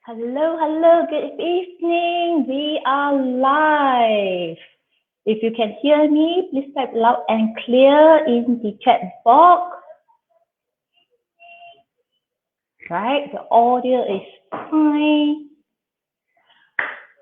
Hello, hello, good evening. We are live. If you can hear me, please type loud and clear in the chat box. Right, the audio is fine.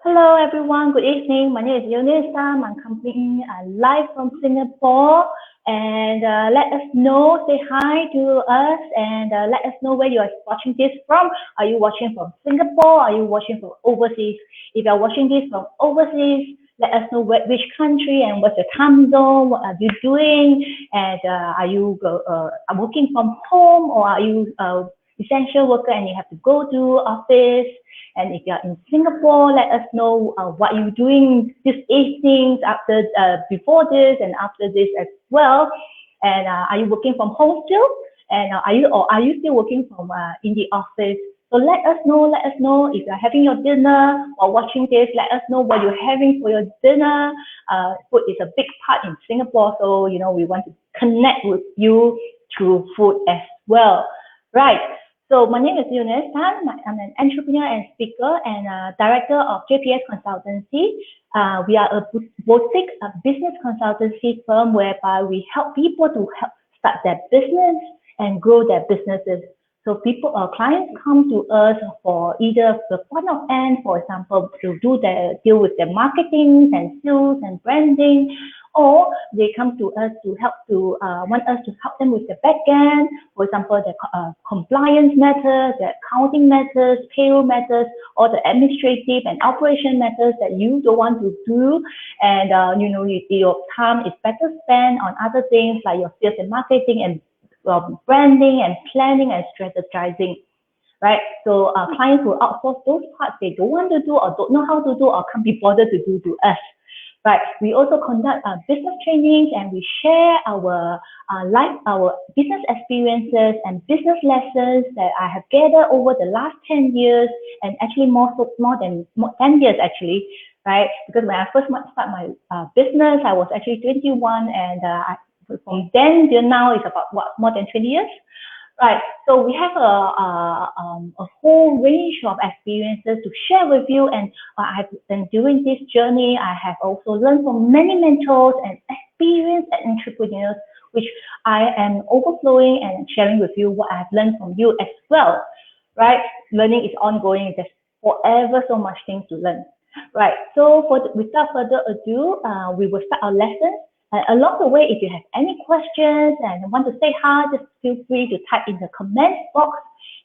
Hello, everyone. Good evening. My name is Eunice. I'm coming live from Singapore. And let us know, say hi to us, and let us know where you are watching this from. Are you watching from Singapore? Are you watching from overseas? If you are watching this from overseas, let us know which country and what's your time zone. What are you doing? And are you working from home, or are you essential worker and you have to go to office? And if you're in Singapore, let us know what you're doing this evening after, before this and after this as well. And are you working from home still? And are you still working from in the office? So let us know. Let us know if you're having your dinner or watching this. Let us know what you're having for your dinner. Food is a big part in Singapore, so we want to connect with you through food as well, right? So my name is Eunice Tan. I'm an entrepreneur and speaker and director of JPS Consultancy. We are a boutique business consultancy firm whereby we help people to help start their business and grow their businesses. So clients come to us for either the front of end, for example, to deal with their marketing and sales and branding, or they come to us to want us to help them with the back end, for example, the compliance matters, the accounting matters, payroll matters, or the administrative and operation matters that you don't want to do, and your time is better spent on other things like your sales and marketing and branding and planning and strategizing, right? So clients will outsource those parts they don't want to do or don't know how to do or can't be bothered to do to us. Right. We also conduct business trainings and we share our business experiences and business lessons that I have gathered over the last 10 years, and actually more than 10 years actually, right? Because when I first started my business, I was actually 21, and from then till now is about more than 20 years. Right, so we have a whole range of experiences to share with you, and during this journey, I have also learned from many mentors and experienced entrepreneurs, which I am overflowing and sharing with you what I have learned from you as well. Right, learning is ongoing. There's forever so much things to learn. Right, so without further ado, we will start our lesson. Along the way, if you have any questions and want to say hi, just feel free to type in the comment box,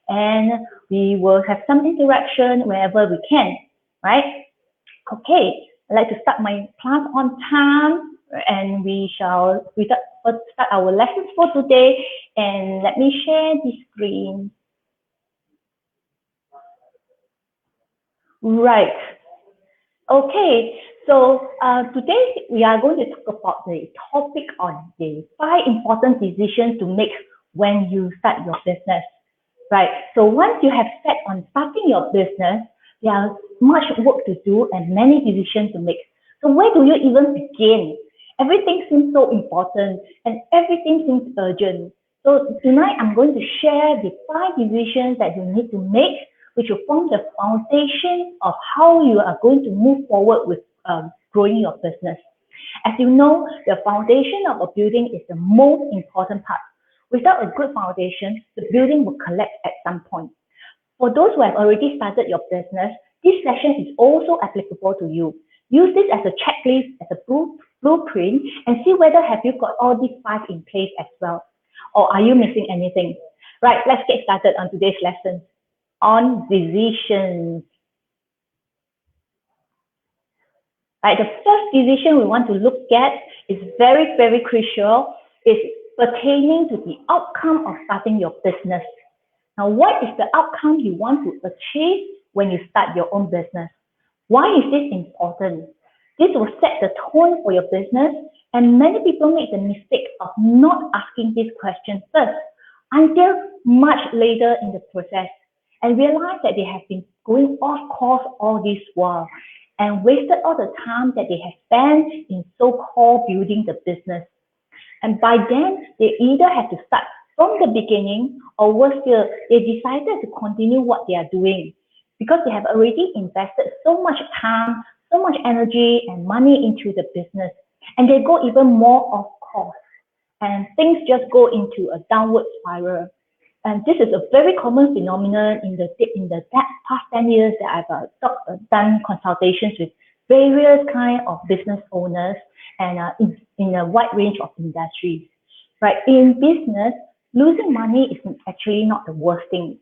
and we will have some interaction wherever we can, right? Okay, I'd like to start my class on time, and we shall start our lessons for today. And let me share the screen. Right. Okay, so today we are going to talk about the topic on the 5 important decisions to make when you start your business, right? So once you have set on starting your business, there is much work to do and many decisions to make. So where do you even begin? Everything seems so important and everything seems urgent. So tonight I'm going to share the 5 decisions that you need to make, which will form the foundation of how you are going to move forward with growing your business. As you know, the foundation of a building is the most important part. Without a good foundation, the building will collapse at some point. For those who have already started your business, this session is also applicable to you. Use this as a checklist, as a blueprint, and see whether have you got all these 5 in place as well, or are you missing anything? Right, let's get started on today's lesson on decisions. Right, the first decision we want to look at is very, very crucial. Is pertaining to the outcome of starting your business. Now, what is the outcome you want to achieve when you start your own business? Why is this important? This will set the tone for your business, and many people make the mistake of not asking this question first until much later in the process, and realize that they have been going off course all this while and wasted all the time that they have spent in so-called building the business. And by then, they either have to start from the beginning, or worse still, they decided to continue what they are doing. because they have already invested so much time, so much energy and money into the business, and they go even more off course, and things just go into a downward spiral. And this is a very common phenomenon in the past 10 years that I've done consultations with various kind of business owners and in a wide range of industries. Right? In business, losing money is actually not the worst thing,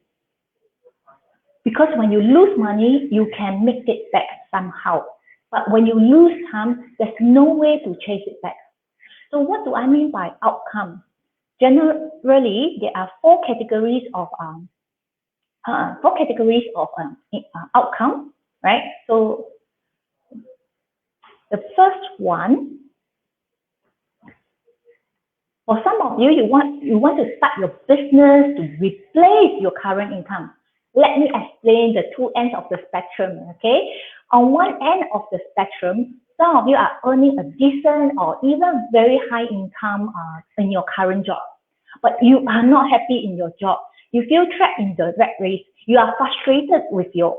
because when you lose money, you can make it back somehow. But when you lose time, there's no way to chase it back. So what do I mean by outcome? Generally, there are four categories of outcome, right? So the first one, for some of you, you want to start your business to replace your current income. Let me explain the two ends of the spectrum, okay? On one end of the spectrum, some of you are earning a decent or even very high income in your current job, but you are not happy in your job. You feel trapped in the rat race. You are frustrated with your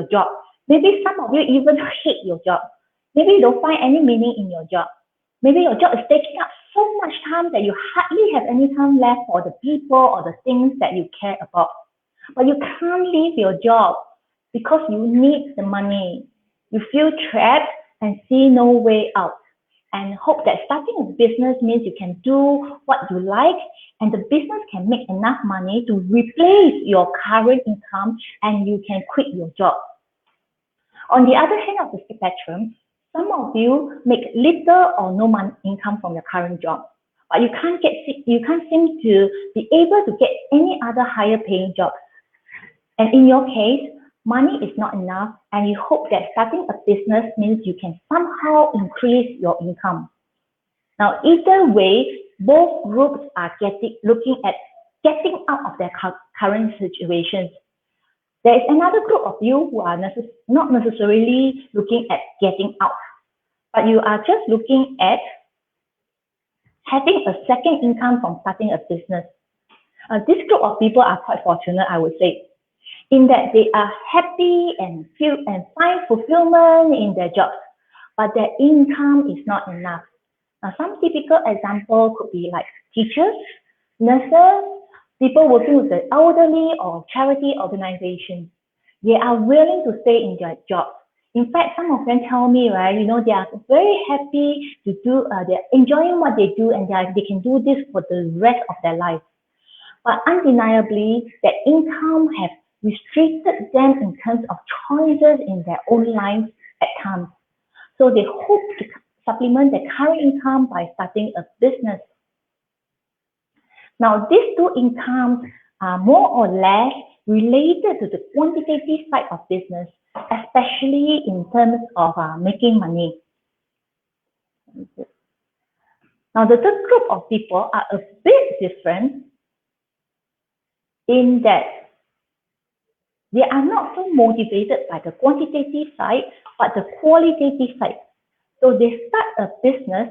job. Maybe some of you even hate your job. Maybe you don't find any meaning in your job. Maybe your job is taking up so much time that you hardly have any time left for the people or the things that you care about. But you can't leave your job because you need the money. You feel trapped and see no way out, and hope that starting a business means you can do what you like and the business can make enough money to replace your current income and you can quit your job. On the other hand of the spectrum, some of you make little or no income from your current job, but you can't seem to be able to get any other higher paying jobs. And in your case, money is not enough, and you hope that starting a business means you can somehow increase your income. Now, either way, both groups are looking at getting out of their current situations. There is another group of you who are not necessarily looking at getting out, but you are just looking at having a second income from starting a business. This group of people are quite fortunate, I would say, in that they are happy and find fulfillment in their jobs, but their income is not enough. Now, some typical example could be like teachers, nurses, people working with the elderly or charity organizations. They are willing to stay in their jobs. In fact, some of them tell me, right, they are very happy to do, they're enjoying what they do, and they can do this for the rest of their life. But undeniably, that income has restricted them in terms of choices in their own lives at times. So they hope to supplement their current income by starting a business. Now, these two incomes are more or less related to the quantitative side of business, especially in terms of making money. Now, the third group of people are a bit different in that they are not so motivated by the quantitative side, but the qualitative side. So they start a business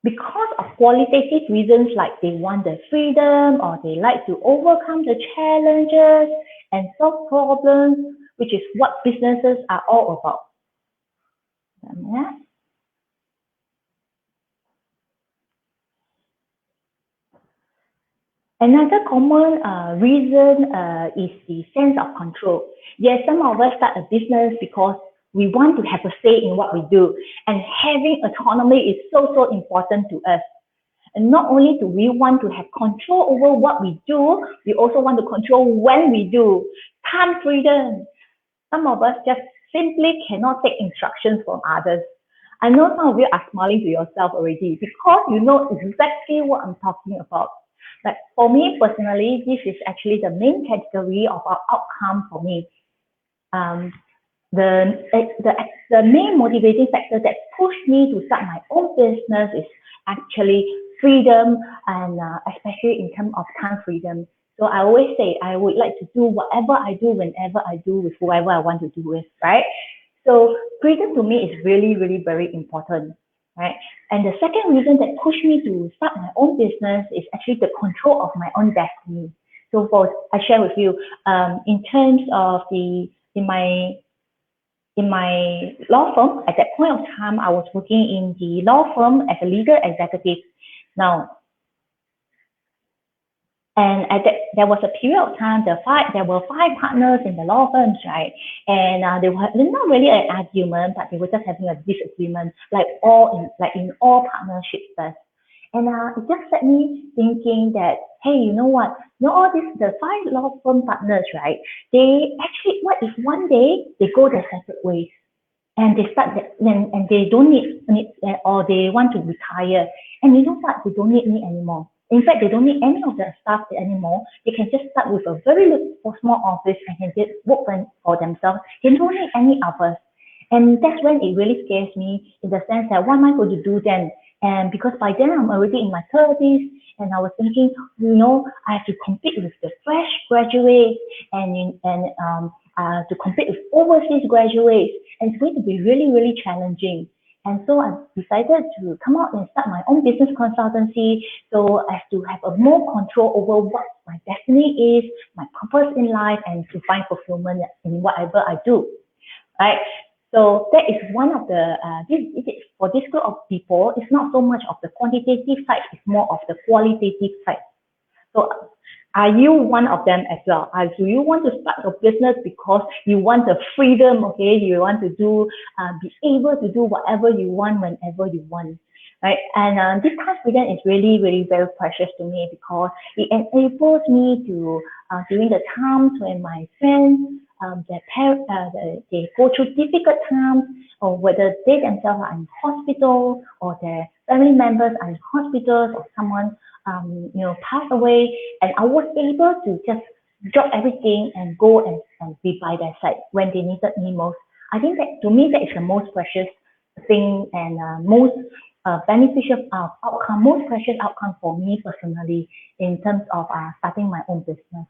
because of qualitative reasons, like they want the freedom, or they like to overcome the challenges and solve problems, which is what businesses are all about. Another common reason is the sense of control. Yes, some of us start a business because we want to have a say in what we do, and having autonomy is so important to us. And not only do we want to have control over what we do, we also want to control when we do. Time freedom. Some of us just simply cannot take instructions from others. I know some of you are smiling to yourself already because you know exactly what I'm talking about. But for me personally, this is actually the main category of our outcome for me. The main motivating factor that pushed me to start my own business is actually freedom, and especially in terms of time freedom. So I always say I would like to do whatever I do, whenever I do, with whoever I want to do with, right? So freedom to me is really very important, right? And the second reason that pushed me to start my own business is actually the control of my own destiny. So for I share with you, in terms of in my law firm, at that point of time, I was working in the law firm as a legal executive. Now, and there was a period of time, there were 5 partners in the law firms, right? And they were not really an argument, but they were just having a disagreement, like in all partnerships. And it just set me thinking that, hey, you know what? All the 5 law firm partners, right? They actually, what if one day they go their separate ways? And they start and they don't need or they want to retire, and you know what, they don't need me anymore. In fact, they don't need any of the staff anymore. They can just start with a very little small office and can get work for themselves. They don't need any of us. And that's when it really scares me, in the sense that what am I going to do then? And because by then I'm already in my 30s, and I was thinking, I have to compete with the fresh graduates and to compete with overseas graduates, and it's going to be really, really challenging. And so I decided to come out and start my own business consultancy, so as to have a more control over what my destiny is, my purpose in life, and to find fulfillment in whatever I do, right? So that is one of the, for this group of people, it's not so much of the quantitative side, it's more of the qualitative side. So are you one of them as well? Do you want to start your business because you want the freedom, okay? You want to be able to do whatever you want, whenever you want, right? And this kind of freedom is really, really very precious to me, because it enables me to, during the times when my friends, they go through difficult times, or whether they themselves are in hospital, or their family members are in hospitals, or someone passed away, and I was able to just drop everything and go and be by their side when they needed me most. I think that, to me, that is the most precious thing, and most beneficial outcome, most precious outcome for me personally, in terms of starting my own business.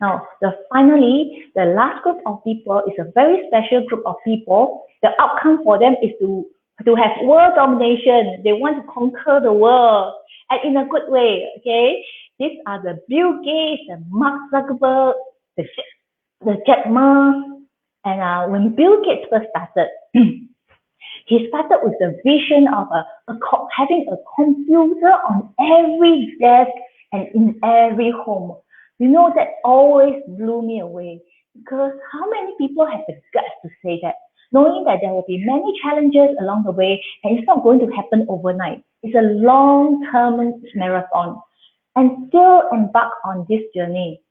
Now, finally, the last group of people is a very special group of people. The outcome for them is to have world domination. They want to conquer the world, and in a good way, okay? These are the Bill Gates, the Mark Zuckerberg, the Jack Ma. And when Bill Gates first started, he started with the vision of having a computer on every desk and in every home. That always blew me away, because how many people have the guts to say that, knowing that there will be many challenges along the way, and it's not going to happen overnight. It's a long-term marathon, and still embark on this journey.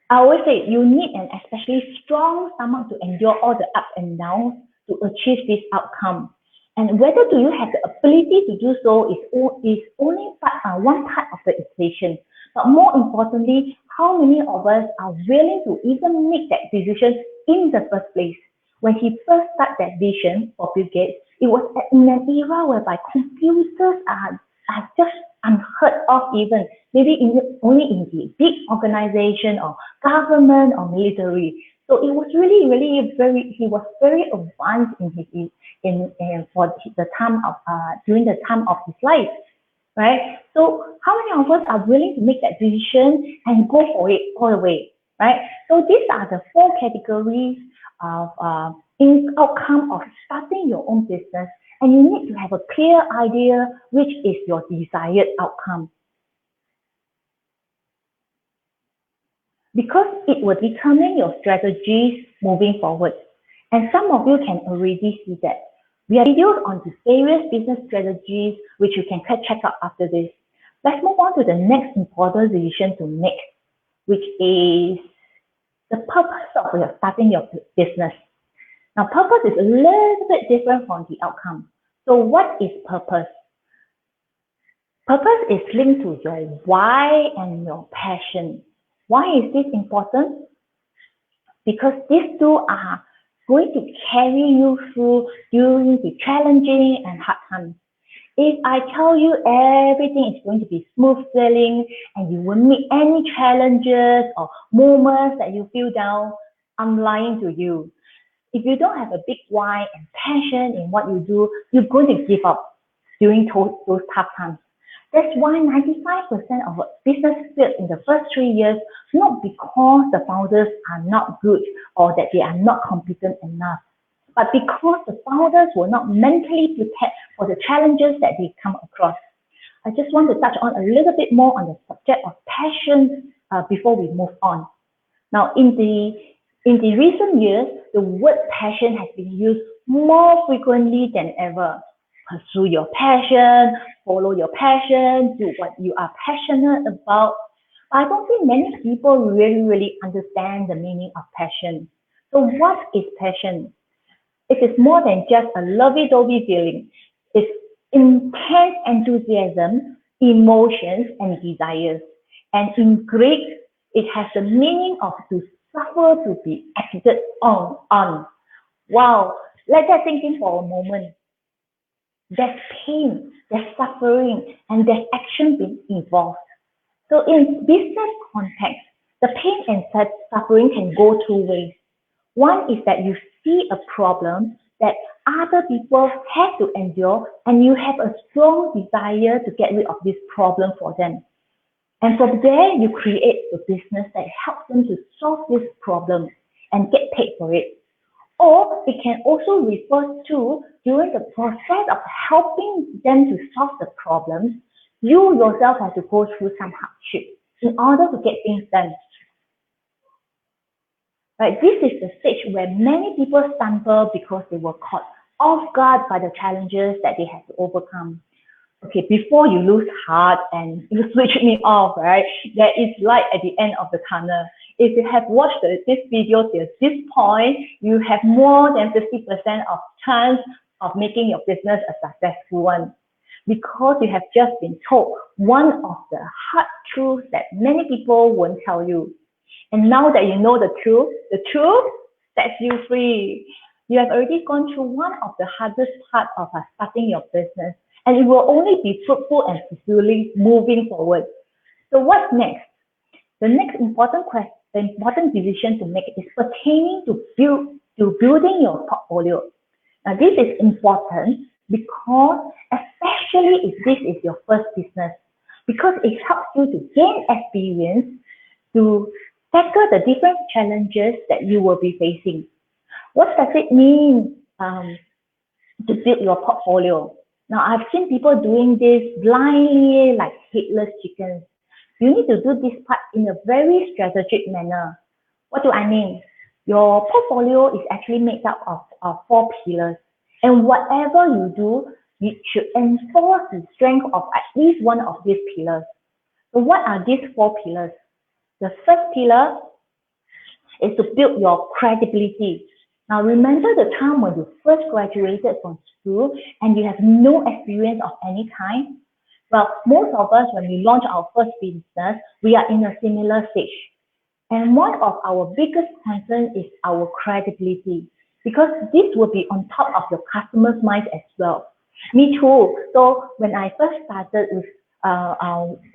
I always say you need an especially strong stomach to endure all the ups and downs to achieve this outcome. And whether do you have the ability to do so is only one part of the equation. But more importantly, how many of us are willing to even make that decision in the first place? When he first started that vision for Bill Gates, it was in an era whereby computers are just unheard of, even maybe only in the big organization or government or military. So it was really, really he was very advanced during the time of his life, right? So how many of us are willing to make that decision and go for it all the way, right? So these are the 4 categories of outcome of starting your own business, and you need to have a clear idea which is your desired outcome, because it will determine your strategies moving forward. And some of you can already see that. We have videos on the various business strategies, which you can check out after this. Let's move on to the next important decision to make, which is the purpose of starting your business. Now, purpose is a little bit different from the outcome. So what is purpose? Purpose is linked to your why and your passion. Why is this important? Because these two are going to carry you through during the challenging and hard times. If I tell you everything is going to be smooth sailing and you won't meet any challenges or moments that you feel down, I'm lying to you. If you don't have a big why and passion in what you do, you're going to give up during those tough times. That's why 95% of business failed in the first 3 years, not because the founders are not good or that they are not competent enough, but because the founders were not mentally prepared for the challenges that they come across. I just want to touch on a little bit more on the subject of passion before we move on. Now, in the recent years, the word passion has been used more frequently than ever. Pursue your passion, follow your passion, do what you are passionate about. I don't think many people really understand the meaning of passion. So what is passion? It is more than just a lovey-dovey feeling. It's intense enthusiasm, emotions, and desires. And in Greek, it has the meaning of to suffer, to be acted on. Wow, let that sink in for a moment. There's pain, there's suffering, and there's action being involved. So in business context, the pain and suffering can go two ways. One is that you see a problem that other people have to endure, and you have a strong desire to get rid of this problem for them. And from there, you create a business that helps them to solve this problem and get paid for it. Or it can also refer to during the process of helping them to solve the problems, you yourself have to go through some hardship in order to get things done. Right? This is the stage where many people stumble because they were caught off guard by the challenges that they have to overcome. Okay, before you lose heart and you switch me off, right? There is light at the end of the tunnel. If you have watched this video till this point, you have more than 50% of chance of making your business a successful one. Because you have just been told one of the hard truths that many people won't tell you. And now that you know the truth sets you free. You have already gone through one of the hardest part of starting your business, and it will only be fruitful and fulfilling moving forward. So what's next? The next important decision to make is pertaining to building your portfolio. Now this is important because especially if this is your first business, because it helps you to gain experience to tackle the different challenges that you will be facing. What does it mean to build your portfolio? Now, I've seen people doing this blindly like headless chickens. You need to do this part in a very strategic manner. What do I mean? Your portfolio is actually made up of 4 pillars. And whatever you do, you should enforce the strength of at least one of these pillars. So what are these 4 pillars? The first pillar is to build your credibility. Now, remember the time when you first graduated from school and you have no experience of any kind? Well, most of us, when we launch our first business, we are in a similar stage. And one of our biggest concerns is our credibility, because this will be on top of your customers' minds as well. Me too. So when I first started with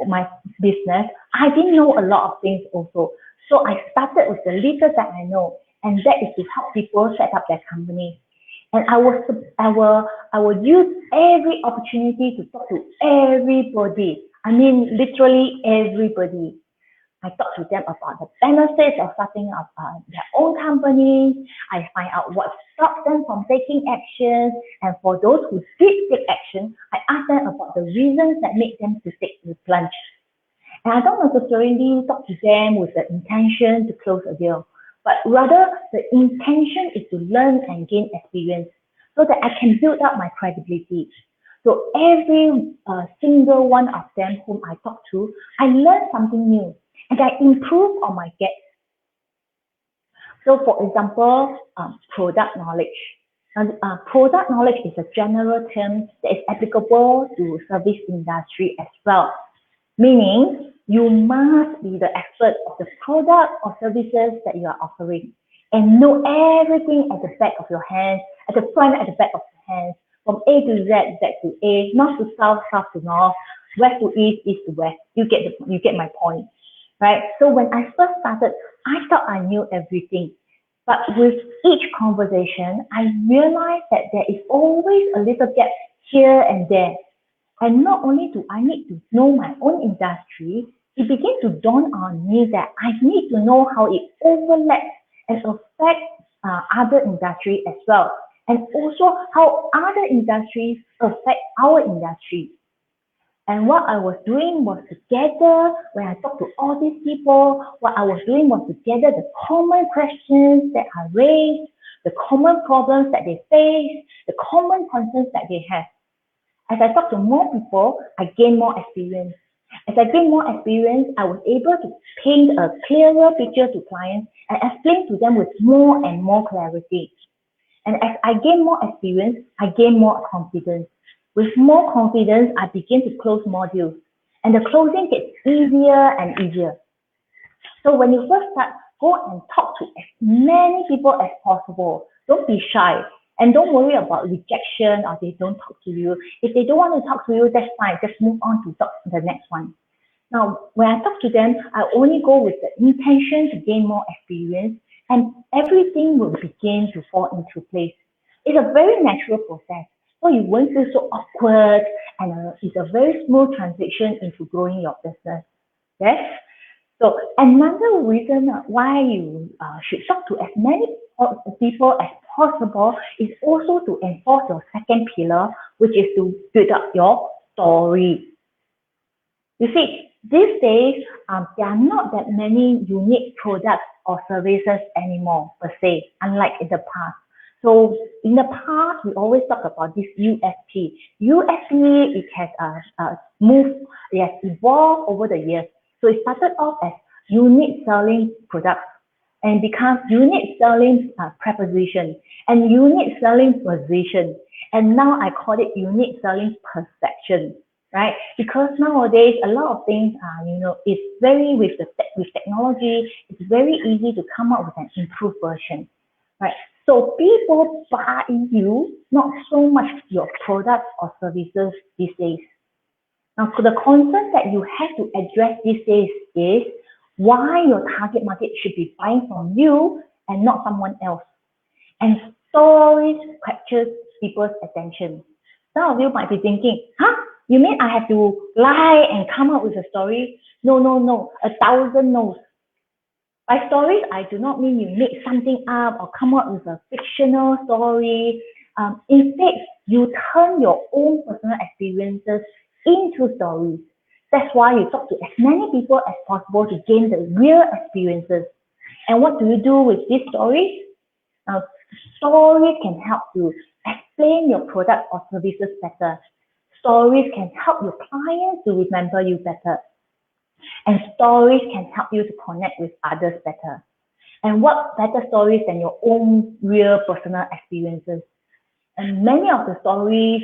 my business, I didn't know a lot of things also. So I started with the little that I know, and that is to help people set up their company. And I will use every opportunity to talk to everybody. I mean, literally everybody. I talk to them about the benefits of starting up their own company. I find out what stops them from taking action. And for those who did take action, I ask them about the reasons that make them to take the plunge. And I don't necessarily talk to them with the intention to close a deal, but rather the intention is to learn and gain experience so that I can build up my credibility. So every single one of them whom I talk to, I learn something new and I improve on my get. So for example, product knowledge. Product knowledge is a general term that is applicable to service industry as well. Meaning, you must be the expert of the product or services that you are offering and know everything at the back of your hands, at the front, at the back of your hands, from A to Z, Z to A, north to south, south to north, west to east, east to west. You get my point, right? So when I first started, I thought I knew everything. But with each conversation, I realized that there is always a little gap here and there. And not only do I need to know my own industry, it began to dawn on me that I need to know how it overlaps and affects other industries as well, and also how other industries affect our industry. And what I was doing was to gather, when I talked to all these people, what I was doing was to gather the common questions that are raised, the common problems that they face, the common concerns that they have. As I talk to more people, I gain more experience. As I gain more experience, I was able to paint a clearer picture to clients and explain to them with more and more clarity. And as I gain more experience, I gain more confidence. With more confidence, I begin to close more deals. And the closing gets easier and easier. So when you first start, go and talk to as many people as possible. Don't be shy. And don't worry about rejection or they don't talk to you. If they don't want to talk to you, that's fine. Just move on to talk to the next one. Now, when I talk to them, I only go with the intention to gain more experience, and everything will begin to fall into place. It's a very natural process. So you won't feel so awkward, and it's a very smooth transition into growing your business. Yes? So another reason why you should talk to as many people as possible is also to enforce your second pillar, which is to build up your story. You see, these days, there are not that many unique products or services anymore, per se, unlike in the past. So in the past, we always talk about this USP. USP, it has moved, it has evolved over the years. So it started off as unique selling products and becomes unique selling preposition and unique selling position. And now I call it unique selling perception, right? Because nowadays a lot of things are, it's very with technology, it's very easy to come up with an improved version, right? So people buy you, not so much your products or services these days. Now, the concern that you have to address these days is why your target market should be buying from you and not someone else. And stories captures people's attention. Some of you might be thinking, huh? You mean I have to lie and come up with a story? No, no, no. 1,000 no's. By stories, I do not mean you make something up or come up with a fictional story. Instead, you turn your own personal experiences into stories. That's why you talk to as many people as possible to gain the real experiences. And what do you do with these stories? Now, stories can help you explain your product or services better. Stories can help your clients to remember you better. And stories can help you to connect with others better. And what better stories than your own real personal experiences? And many of the stories,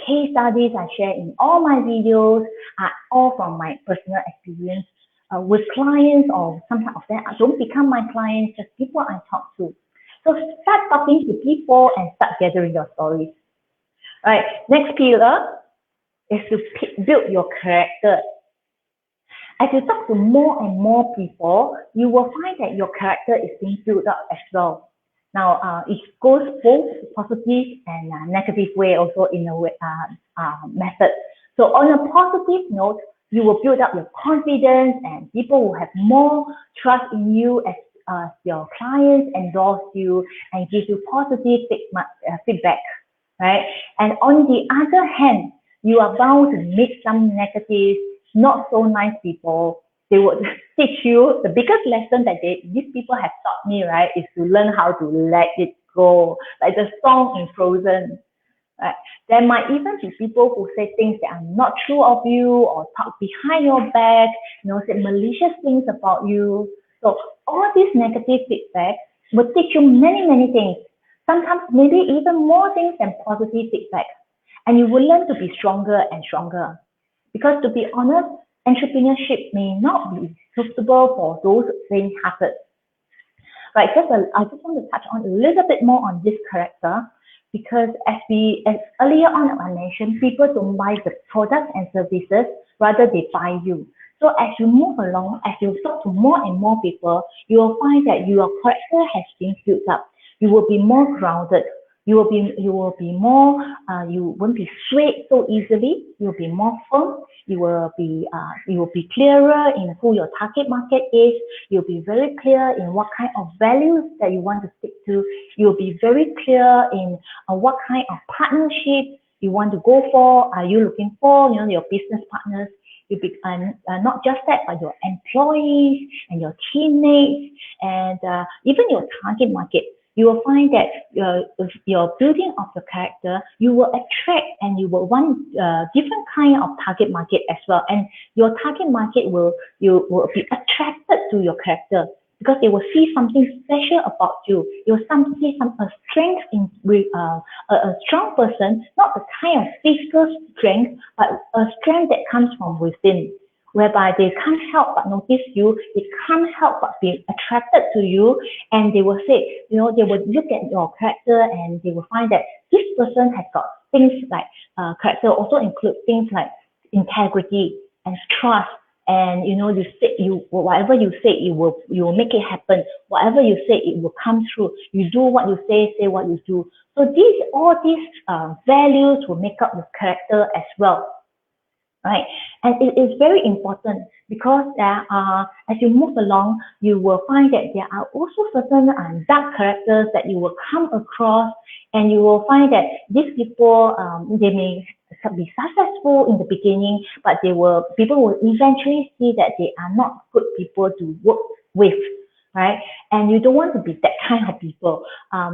case studies I share in all my videos are all from my personal experience with clients, or sometimes of them don't become my clients, just people I talk to. So start talking to people and start gathering your stories. All right, next pillar is to build your character. As you talk to more and more people, you will find that your character is being built up as well. Now, it goes both positive and negative way also in a way, method. So on a positive note, you will build up your confidence and people will have more trust in you as your clients endorse you and give you positive feedback, right? And on the other hand, you are bound to meet some negative, not so nice people. They would teach you the biggest lesson that these people have taught me, right, is to learn how to let it go, like the song in Frozen. Right? There might even be people who say things that are not true of you or talk behind your back, say malicious things about you. So all these negative feedback will teach you many, many things. Sometimes maybe even more things than positive feedback. And you will learn to be stronger and stronger. Because to be honest, entrepreneurship may not be suitable for those faint-hearted. Right, I just want to touch on a little bit more on this character, because as earlier on I mentioned, people don't buy the products and services, rather they buy you. So as you move along, as you talk to more and more people, you will find that your character has been built up. You will be more grounded. You will be more, you won't be swayed so easily. You'll be more firm. You will be clearer in who your target market is. You'll be very clear in what kind of values that you want to stick to. You'll be very clear in what kind of partnership you want to go for. Are you looking for, your business partners? You be not just that, but your employees and your teammates and even your target market. You will find that if you're building of your character, you will attract and you will want different kind of target market as well. And your target market will be attracted to your character because they will see something special about you. You will see a strength in a strong person, not the kind of physical strength, but a strength that comes from within, whereby they can't help but notice you, they can't help but be attracted to you, and they will say, they will look at your character and they will find that this person has got things like character also include things like integrity and trust, and whatever you say, you will make it happen. Whatever you say, it will come true. You do what you say what you do. So all these values will make up your character as well. Right, and it is very important because there are, as you move along, you will find that there are also certain dark characters that you will come across, and you will find that these people, they may be successful in the beginning, but people will eventually see that they are not good people to work with. Right, and you don't want to be that kind of people.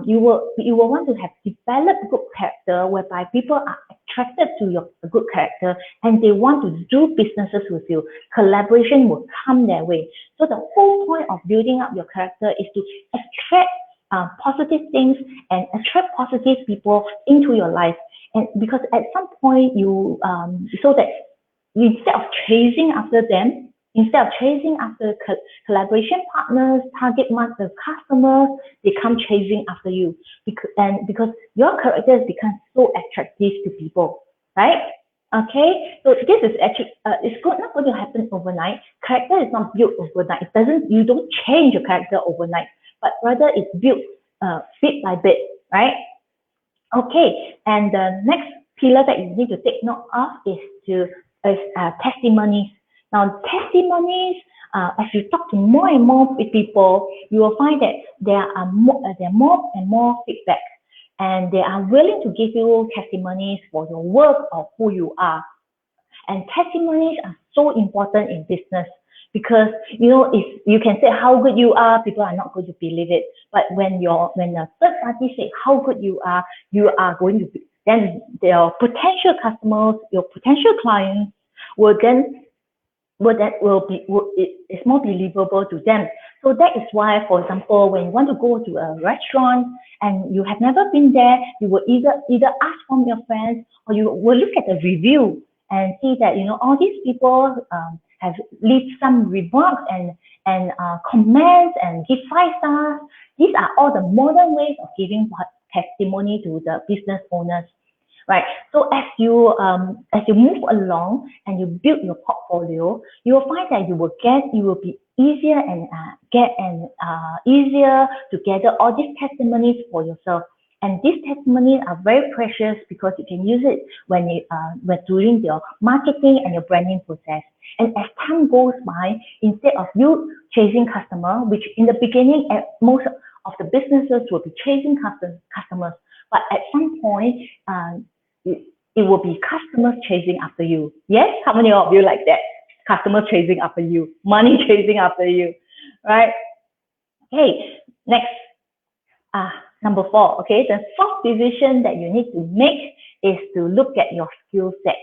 You will want to have developed good character, whereby people are attracted to your good character and they want to do businesses with you. Collaboration will come their way. So the whole point of building up your character is to attract positive things and attract positive people into your life. And because at some point so that instead of chasing after them, instead of chasing after collaboration partners, target market customers, they come chasing after you because your character has become so attractive to people, right? Okay, so this is actually it's not going to happen overnight. Character is not built overnight. You don't change your character overnight, but rather it's built bit by bit, right? Okay, and the next pillar that you need to take note of is testimonies. Now, testimonies, as you talk to more and more people, you will find that there are more and more feedback, and they are willing to give you testimonies for your work or who you are. And testimonies are so important in business because if you can say how good you are, people are not going to believe it. But when a third party say how good you are going to be, then your potential customers, your potential clients it's more believable to them. So that is why, for example, when you want to go to a restaurant and you have never been there, you will either ask from your friends or you will look at the review and see that all these people have left some remarks and comments and give 5 stars. These are all the modern ways of giving testimony to the business owners. Right. So as you move along and you build your portfolio, you will find that you will be easier and easier to gather all these testimonies for yourself. And these testimonies are very precious because you can use it when doing your marketing and your branding process. And as time goes by, instead of you chasing customer, which in the beginning, most of the businesses will be chasing customers, but at some point, it will be customers chasing after you. Yes? How many of you like that? Customers chasing after you, money chasing after you, right? Okay, next, number 4. Okay, the 4th decision that you need to make is to look at your skill sets.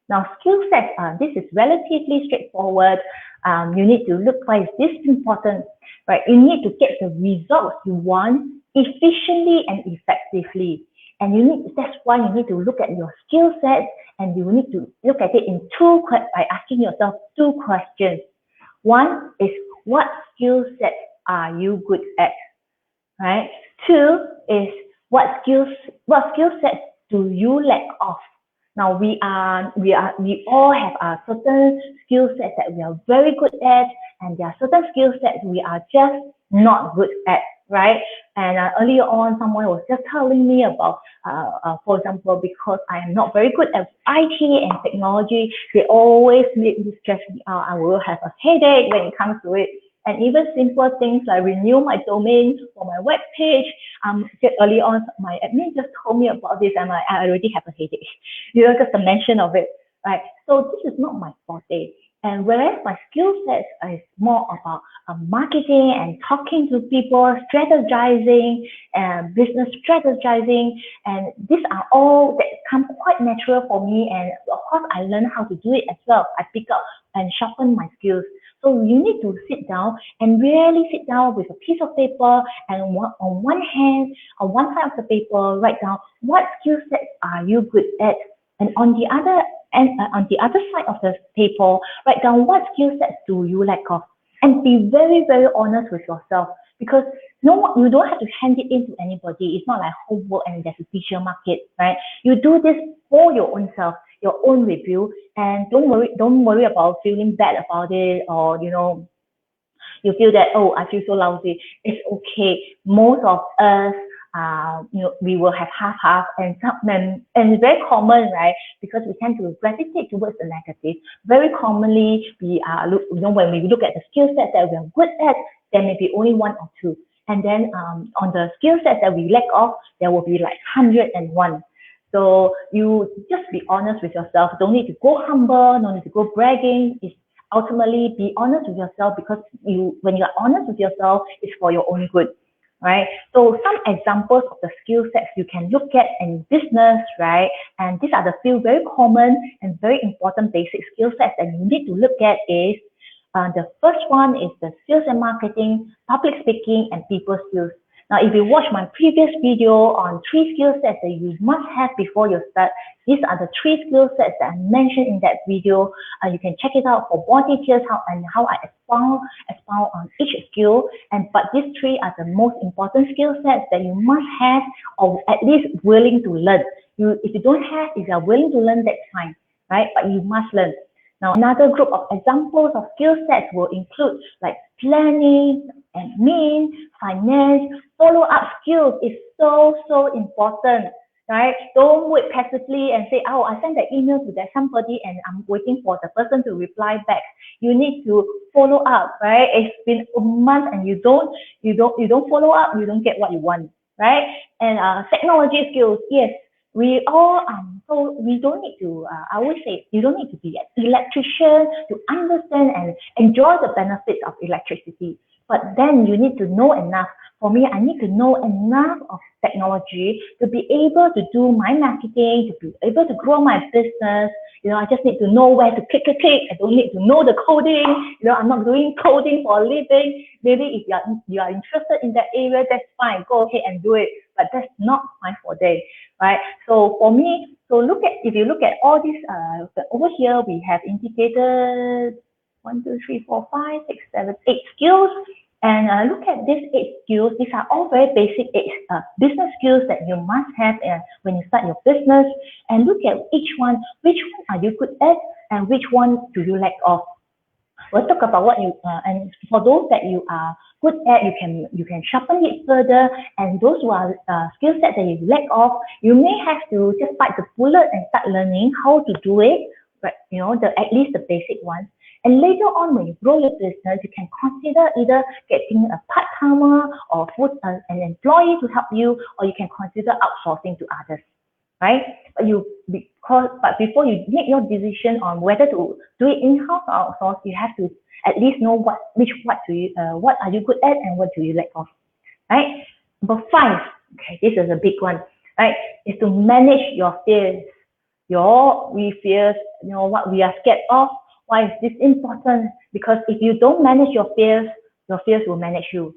Now, skill sets, this is relatively straightforward. You need to look why is this important, right? You need to get the results you want efficiently and effectively. And that's why you need to look at your skill set, and you need to look at it by asking yourself 2 questions. One is, what skill sets are you good at? Right? 2 is, what skill sets do you lack of? Now we all have a certain skill sets that we are very good at, and there are certain skill sets we are just not good at. right? And earlier on, someone was just telling me about, for example, because I am not very good at IT and technology, they always make me stress me out. I will have a headache when it comes to it. And even simple things like renew my domain for my web page. Just early on, my admin just told me about this, and I already have a headache. Just the mention of it, right? So this is not my forte. And whereas my skill set is more about marketing and talking to people, strategizing, and business strategizing, and these are all that come quite natural for me. And of course, I learn how to do it as well. I pick up and sharpen my skills. So you need to sit down and really sit down with a piece of paper, and on one hand, on one side of the paper, write down what skill sets are you good at, and on the other side of the paper, write down what skill sets do you lack of, and be very, very honest with yourself, because you don't have to hand it in to anybody. It's not like homework and there's a teacher market, right? You do this for your own self, your own review, and don't worry about feeling bad about it, or you feel that, oh, I feel so lousy. It's okay. Most of us, we will have half, and it's very common, right? Because we tend to gravitate towards the negative. Very commonly, when we look at the skill sets that we are good at, there may be only one or two. And then on the skill sets that we lack of, there will be like 101. So you just be honest with yourself. Don't need to go humble, don't need to go bragging. It's ultimately be honest with yourself, because when you're honest with yourself, it's for your own good, right? So some examples of the skill sets you can look at in business, right? And these are the few very common and very important basic skill sets that you need to look at is, the first one is the sales and marketing, public speaking, and people skills. Now, if you watch my previous video on 3 skill sets that you must have before you start, these are the 3 skill sets that I mentioned in that video. You can check it out for more details how I expound on each skill. But these 3 are the most important skill sets that you must have, or at least willing to learn. If you don't have, if you are willing to learn, that's fine, right? But you must learn. Now, another group of examples of skill sets will include like planning, admin, finance. Follow-up skills is so important, right? Don't wait passively and say, oh, I sent the email to that somebody and I'm waiting for the person to reply back. You need to follow up, right? It's been a month and you don't follow up, you don't get what you want, right? And technology skills, yes. We all so we don't need to I always say you don't need to be an electrician to understand and enjoy the benefits of electricity, but then you need to know enough. For me, I need to know enough of technology to be able to do my marketing, to be able to grow my business. I just need to know where to click. I don't need to know the coding. I'm not doing coding for a living. Maybe if you are interested in that area, that's fine. Go ahead and do it. But that's not my forte, right? So for me, if you look at all these, over here we have indicated 1, 2, 3, 4, 5, 6, 7, 8 skills. And look at these 8 skills. These are all very basic business skills that you must have when you start your business. And look at each one. Which one are you good at, and which one do you lack of? We'll talk about what and for those that you are good at, you can sharpen it further. And those who are skill sets that you lack of, you may have to just bite the bullet and start learning how to do it. But at least the basic ones. And later on, when you grow your business, you can consider either getting a part-timer or an employee to help you, or you can consider outsourcing to others, right? But before you make your decision on whether to do it in-house or outsource, you have to at least know what are you good at and what do you lack of, right? Number 5, okay, this is a big one, right? Is to manage your fears. Fears, what we are scared of. Why is this important? Because if you don't manage your fears will manage you,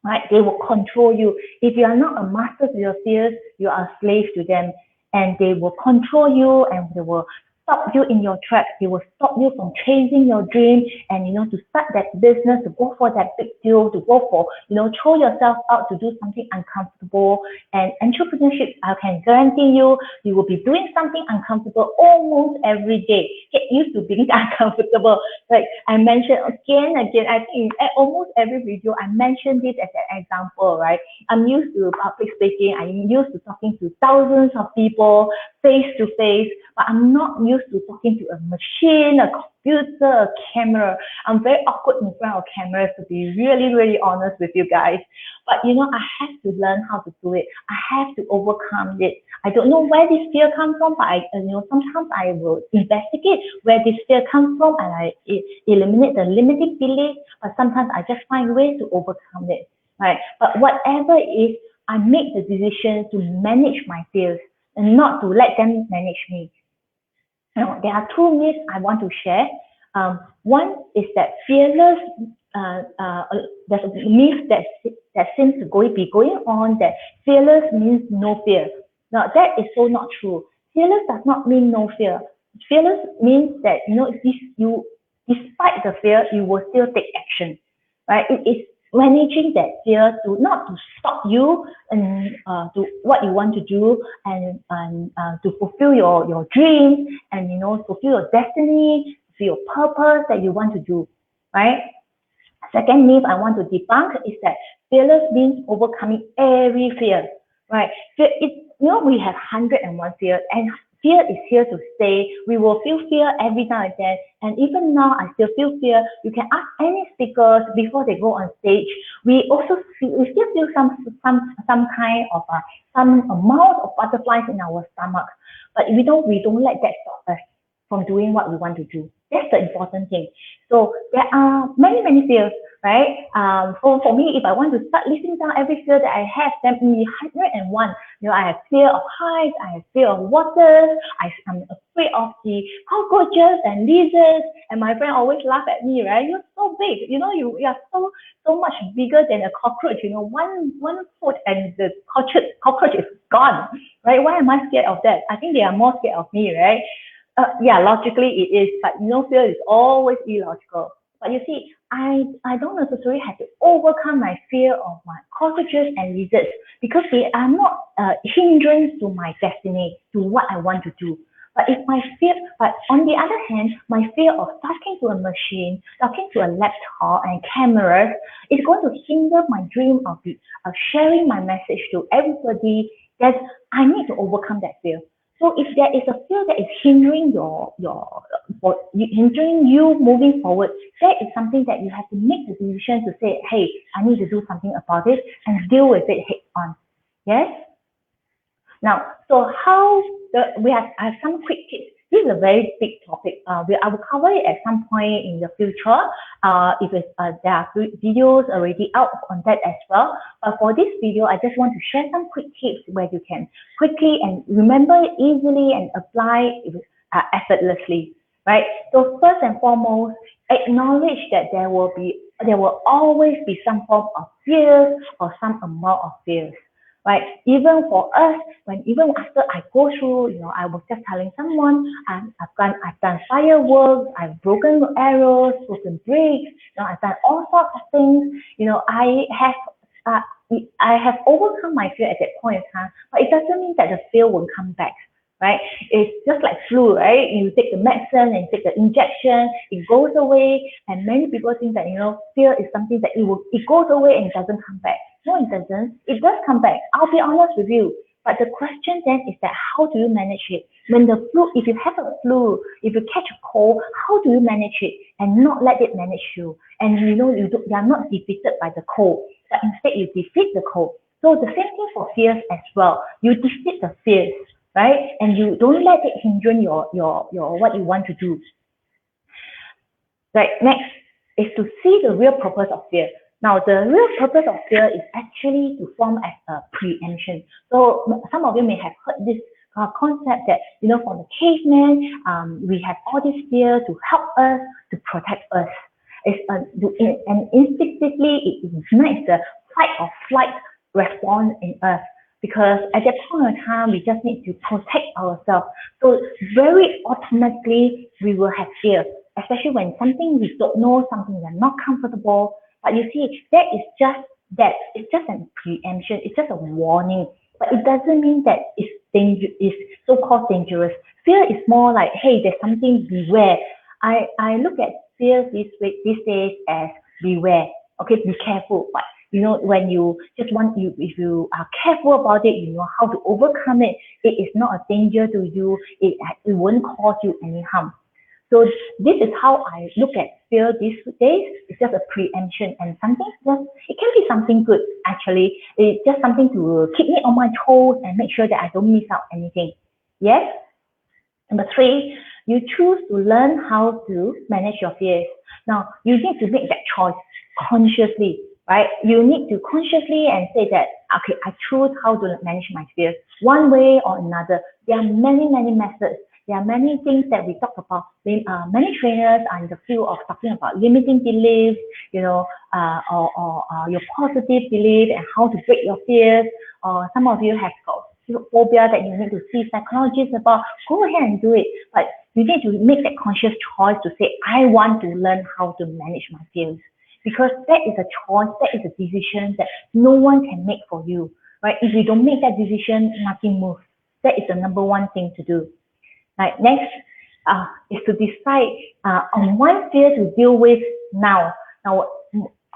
right? They will control you. If you are not a master to your fears, you are a slave to them, and they will control you, and they will stop you in your tracks. They will stop you from chasing your dream and, to start that business, to go for that big deal, to go for, throw yourself out to do something uncomfortable. And entrepreneurship, I can guarantee you, you will be doing something uncomfortable almost every day. Get used to being uncomfortable. Like I mentioned again, I think in almost every video, I mentioned this as an example, right? I'm used to public speaking. I'm used to talking to thousands of people face to face, but I'm not used to talking to a machine, a computer, a camera. I'm very awkward in front of cameras, to be really, really honest with you guys. But I have to learn how to do it. I have to overcome it. I don't know where this fear comes from, but sometimes I will investigate where this fear comes from and I eliminate the limiting belief. But sometimes I just find ways to overcome it, right? But whatever it is, I make the decision to manage my fears and not to let them manage me. Now, there are two myths I want to share. One is that fearless, there's a myth that seems to be going on that fearless means no fear. Now, that is so not true. Fearless does not mean no fear. Fearless means that, despite the fear, you will still take action, right? It is managing that fear to not to stop you and to what you want to do and to fulfill your dreams and fulfill your destiny, fulfill your purpose that you want to do, right? Second myth I want to debunk is that fearless means overcoming every fear, right? Fear, we have 101 fears, and fear is here to stay. We will feel fear every now and then, and even now I still feel fear. You can ask any speakers before they go on stage. We still feel some kind of some amount of butterflies in our stomach, but we don't let that stop us from doing what we want to do. That's the important thing. So there are many fears, right? For me, if I want to start listing down every fear that I have, then in 101, I have fear of heights, I have fear of water, I'm afraid of the cockroaches and lizards, and my friend always laugh at me, right? You're so big, you are so much bigger than a cockroach, one foot and the cockroach is gone, right? Why am I scared of that? I think they are more scared of me, right? Yeah, logically it is, but fear is always illogical. But you see, I don't necessarily have to overcome my fear of my cockroaches and lizards because they are not hindrance to my destiny, to what I want to do. But on the other hand, my fear of talking to a machine, talking to a laptop and cameras is going to hinder my dream of sharing my message to everybody. That I need to overcome that fear. So if there is a fear that is hindering hindering you moving forward, that is something that you have to make the decision to say, hey, I need to do something about it and deal with it head on. Yes? Now, so I have some quick tips. This is a very big topic. I will cover it at some point in the future. If there are videos already out on that as well. But for this video, I just want to share some quick tips where you can quickly and remember it easily and apply it effortlessly, right? So first and foremost, acknowledge that there will always be some form of fears or some amount of fears. Right, even for us, even after I go through, I was just telling someone, I've done fireworks, I've broken arrows, broken bricks, I've done all sorts of things. I have overcome my fear at that point in time, but it doesn't mean that the fear won't come back. Right? It's just like flu, right? You take the medicine and take the injection, it goes away, and many people think that fear is something that it goes away and it doesn't come back. No, it doesn't. It does come back. I'll be honest with you. But the question then is that how do you manage it? When the flu, if you have a flu, if you catch a cold, how do you manage it and not let it manage you? And you are not defeated by the cold, but instead you defeat the cold. So the same thing for fears as well. You defeat the fears, right? And you don't let it hinder your what you want to do. Right. Next is to see the real purpose of fear. Now, the real purpose of fear is actually to form as a preemption. So some of you may have heard this concept that, from the caveman, we have all this fear to help us, to protect us. And instinctively, it ignites the fight or flight response in us. because at that point of time, we just need to protect ourselves. So very automatically, we will have fear, especially when something we don't know, something we're not comfortable. But you see, that is just that. It's just a preemption. It's just a warning. But it doesn't mean that it's it's so-called dangerous. Fear is more like, hey, there's something, beware. I look at fear these days as beware. Okay, be careful. But you know, when you just want you, if you are careful about it, you know how to overcome it. It is not a danger to you. It won't cause you any harm. So this is how I look at fear these days. It's just a preemption and something just, it can be something good actually. It's just something to keep me on my toes and make sure that I don't miss out anything. Yes? Number three, you choose to learn how to manage your fears. Now, you need to make that choice consciously, right? You need to consciously and say that, okay, I choose how to manage my fears one way or another. There are many, many methods. There are many things that we talk about. Many trainers are in the field of talking about limiting beliefs, you know, or your positive belief and how to break your fears. Or some of you have got phobia that you need to see psychologists about. Go ahead and do it. But you need to make that conscious choice to say, I want to learn how to manage my fears. Because that is a choice, that is a decision that no one can make for you, right? If you don't make that decision, nothing moves. That is the number one thing to do. Right, next is to decide on one fear to deal with now. Now,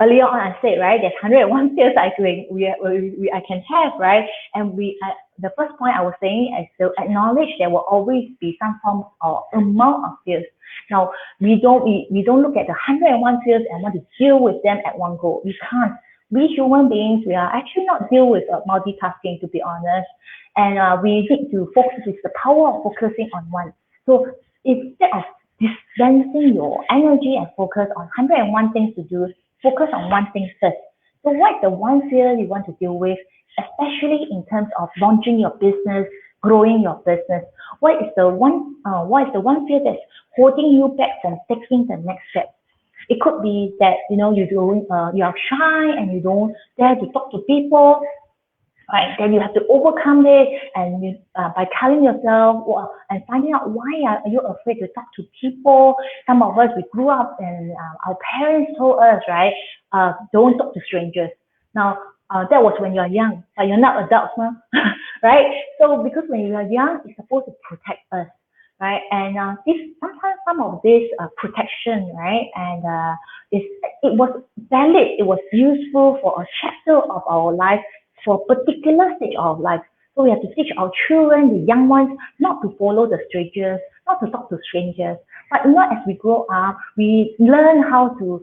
earlier on I said, right, there's 101 fears I can have, right? And the first point I was saying is to acknowledge there will always be some form or amount of fears. Now, we don't look at the 101 fears and want to deal with them at one go. We can't. We human beings, we are actually not deal with multitasking, to be honest. And we need to focus, it's the power of focusing on one. So instead of dispensing your energy and focus on 101 things to do, focus on one thing first. So what's the one fear you want to deal with, especially in terms of launching your business, growing your business? What is the one fear that's holding you back from taking the next step? It could be that you are shy and you don't dare to talk to people. Right, then you have to overcome it, and by telling yourself and finding out why are you afraid to talk to people. Some of us, we grew up and our parents told us, right, don't talk to strangers. Now, that was when you're young, but you're not adults now, right? So because when you are young, it's supposed to protect us, right? And sometimes some of this protection, right, and it was valid, it was useful for a chapter of our life, for a particular stage of life. So we have to teach our children, the young ones, not to follow the strangers, not to talk to strangers. But as we grow up, we learn how to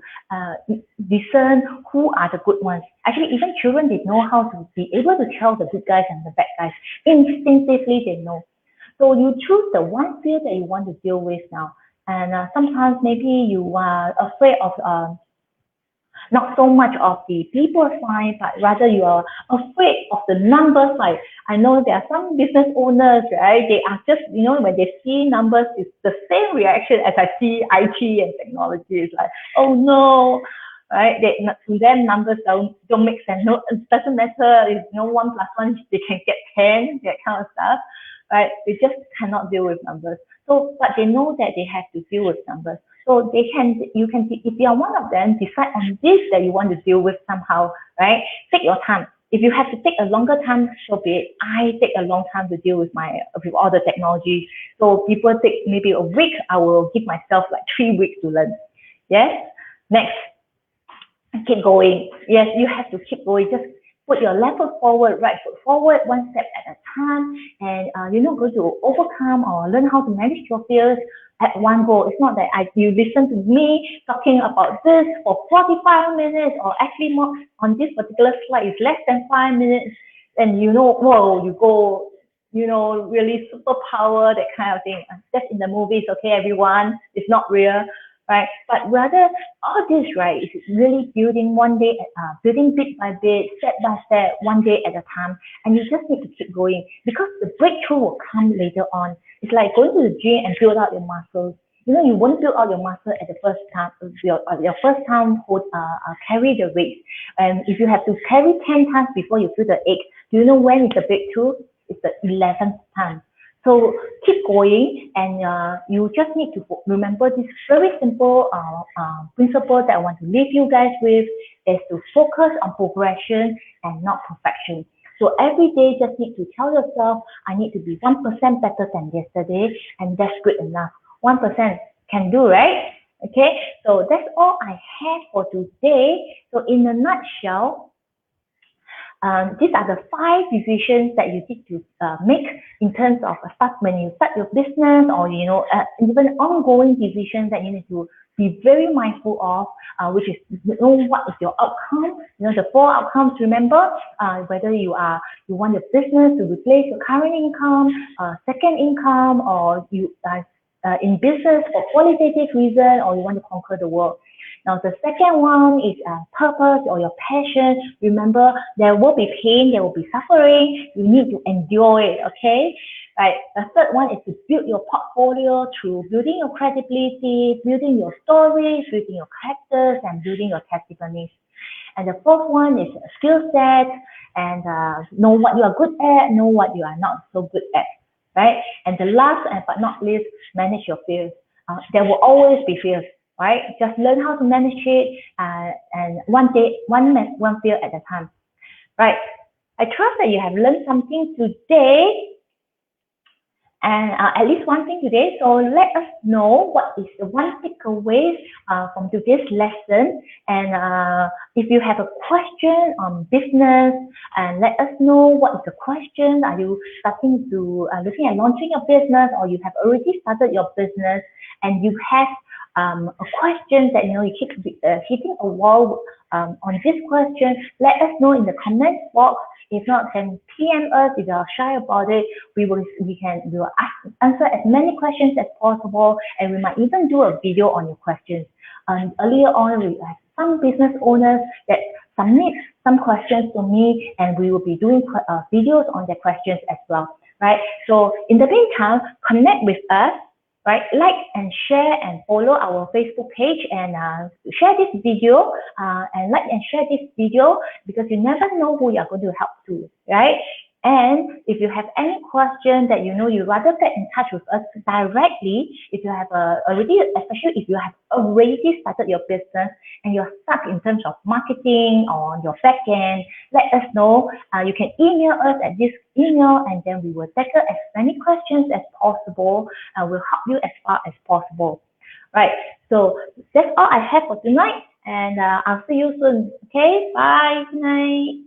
discern who are the good ones. Actually, even children, they know how to be able to tell the good guys and the bad guys. Instinctively, they know. So you choose the one fear that you want to deal with now. And sometimes maybe you are afraid of not so much of the people side, but rather you are afraid of the number side. I know there are some business owners, right? They are just, when they see numbers, it's the same reaction as I see IT and technology. It's like, oh no, right? To them, numbers don't make sense. No, it doesn't matter. If 1 plus 1, they can get 10, that kind of stuff, right? They just cannot deal with numbers. So, but they know that they have to deal with numbers. So you can, if you are one of them, decide on this that you want to deal with somehow, right? Take your time. If you have to take a longer time, so be it. I take a long time to deal with all the technology. So people take maybe a week. I will give myself like 3 weeks to learn. Yes. Next, keep going. Yes, you have to keep going. Just put your left foot forward, right foot forward, one step at a time, and you're not going to overcome or learn how to manage your fears at one go. It's not that you listen to me talking about this for 45 minutes, or actually more on this particular slide is less than 5 minutes, and whoa, you go, really superpower, that kind of thing. That's in the movies, okay, everyone. It's not real. Right, but rather all this, right, is really building building bit by bit, step by step, one day at a time, and you just need to keep going, because the breakthrough will come later on. It's like going to the gym and build out your muscles. You won't build out your muscle at the first time. Your first time carry the weight, and if you have to carry 10 times before you feel the ache, Do you know when is the breakthrough? It's the 11th time. So keep going, and you just need to remember this very simple principle that I want to leave you guys with, is to focus on progression and not perfection. So every day, just need to tell yourself, I need to be 1% better than yesterday, and that's good enough. 1% can do, right? Okay, so that's all I have for today. So in a nutshell, these are the 5 decisions that you need to make in terms of when you start your business, or even ongoing decisions that you need to be very mindful of, which is what is your outcome. The 4 outcomes. Remember, whether you want your business to replace your current income, second income, or you are in business for qualitative reason, or you want to conquer the world. Now, the second one is purpose or your passion. Remember, there will be pain, there will be suffering. You need to endure it, okay? Right. The third one is to build your portfolio through building your credibility, building your stories, building your characters, and building your testimonies. And the fourth one is skill set, and know what you are good at, know what you are not so good at, right? And the last but not least, manage your fears. There will always be fears, right? Just learn how to manage it, and one fear at a time, right? I trust that you have learned something today, and at least one thing today. So let us know what is the one takeaway from today's lesson. And if you have a question on business, and let us know what is the question. Are you starting to looking at launching your business, or you have already started your business and you have a question that you keep hitting a wall on this question? Let us know in the comment box. If not, can PM us if you are shy about it. We will answer as many questions as possible, and we might even do a video on your questions. Earlier on, we have some business owners that submit some questions to me, and we will be doing videos on their questions as well, right? So in the meantime, connect with us, right? Like and share and follow our Facebook page, and share this video, and like and share this video, because you never know who you're going to help to, right? And if you have any question that you'd rather get in touch with us directly, if you have especially if you have already started your business and you're stuck in terms of marketing or your back end, let us know. You can email us at this email, and then we will tackle as many questions as possible. We'll help you as far as possible. Right. So that's all I have for tonight, and I'll see you soon. Okay. Bye. Good night.